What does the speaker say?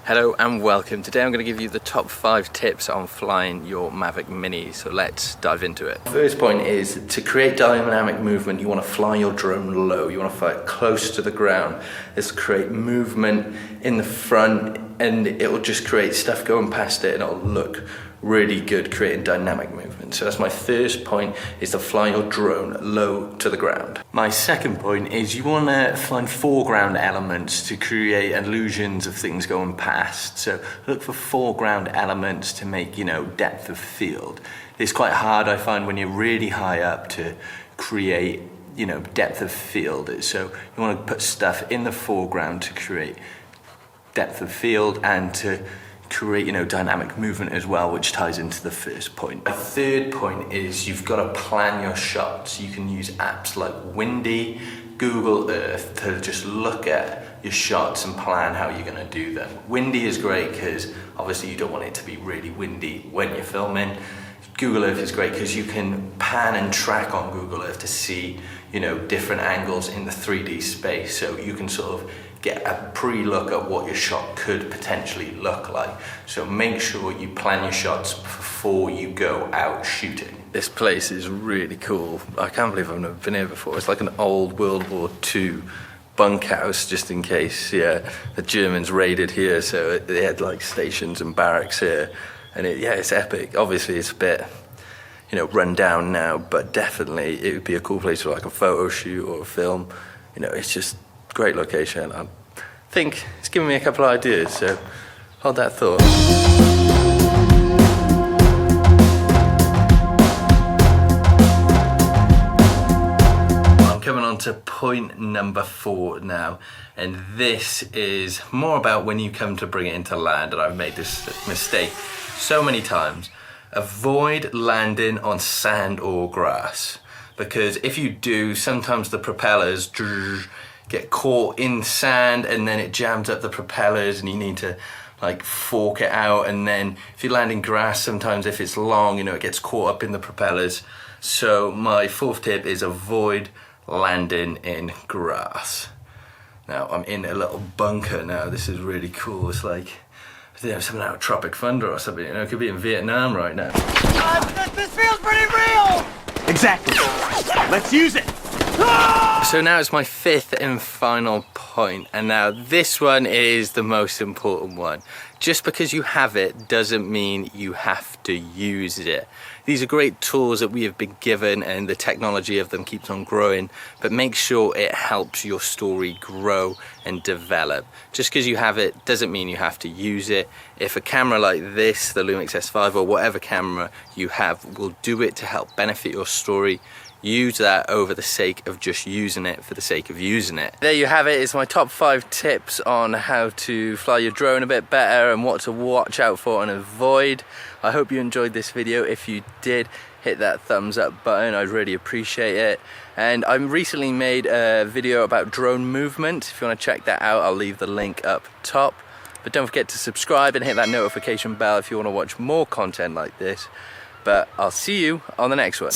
Hello and welcome. Today I'm going to give you the top 5 tips on flying your Mavic Mini, so let's dive into it. First point is to create dynamic movement. You want to fly your drone low, you want to fly it close to the ground. This will create movement in the front and it will just create stuff going past it and it'll look really good, creating dynamic movement. So that's my first point, is to fly your drone low to the ground. My second point is you want to find foreground elements to create illusions of things going past. So look for foreground elements to make, depth of field. It's quite hard, I find, when you're really high up to create, depth of field. So you want to put stuff in the foreground to create depth of field and to create, dynamic movement as well, which ties into the first point. My third point is you've got to plan your shots. You can use apps like Windy, Google Earth to just look at your shots and plan how you're going to do them. Windy is great because obviously you don't want it to be really windy when you're filming. Google Earth is great because you can pan and track on Google Earth to see, different angles in the 3D space. So you can sort of get a pre-look at what your shot could potentially look like. So make sure you plan your shots before you go out shooting. This place is really cool. I can't believe I've never been here before. It's like an old World War II bunkhouse, just in case, the Germans raided here. So they had like stations and barracks here. And it's epic. Obviously it's a bit, run down now, but definitely it would be a cool place for like a photo shoot or a film. It's just great location. I think it's given me a couple of ideas, so hold that thought. I'm coming on to point number 4 now, and this is more about when you come to bring it into land, and I've made this mistake so many times. Avoid landing on sand or grass, because if you do, sometimes the propellers get caught in sand and then it jams up the propellers and you need to like fork it out. And then if you land in grass, sometimes if it's long, it gets caught up in the propellers. So my 4th tip is avoid landing in grass. Now I'm in a little bunker now. This is really cool. It's like, something out of Tropic Thunder or something. It could be in Vietnam right now. This feels pretty real! Exactly. Let's use it. So now it's my 5th and final point, and now this one is the most important one. Just because you have it doesn't mean you have to use it. These are great tools that we have been given and the technology of them keeps on growing, but make sure it helps your story grow and develop. Just because you have it doesn't mean you have to use it. If a camera like this, the Lumix S5 or whatever camera you have, will do it to help benefit your story, use that over the sake of just using it for the sake of using it. There you have it. It's my top 5 tips on how to fly your drone a bit better and what to watch out for and avoid. I hope you enjoyed this video. If you did, hit that thumbs up button. I'd really appreciate it. And I recently made a video about drone movement. If you want to check that out, I'll leave the link up top. But don't forget to subscribe and hit that notification bell if you want to watch more content like this. But I'll see you on the next one.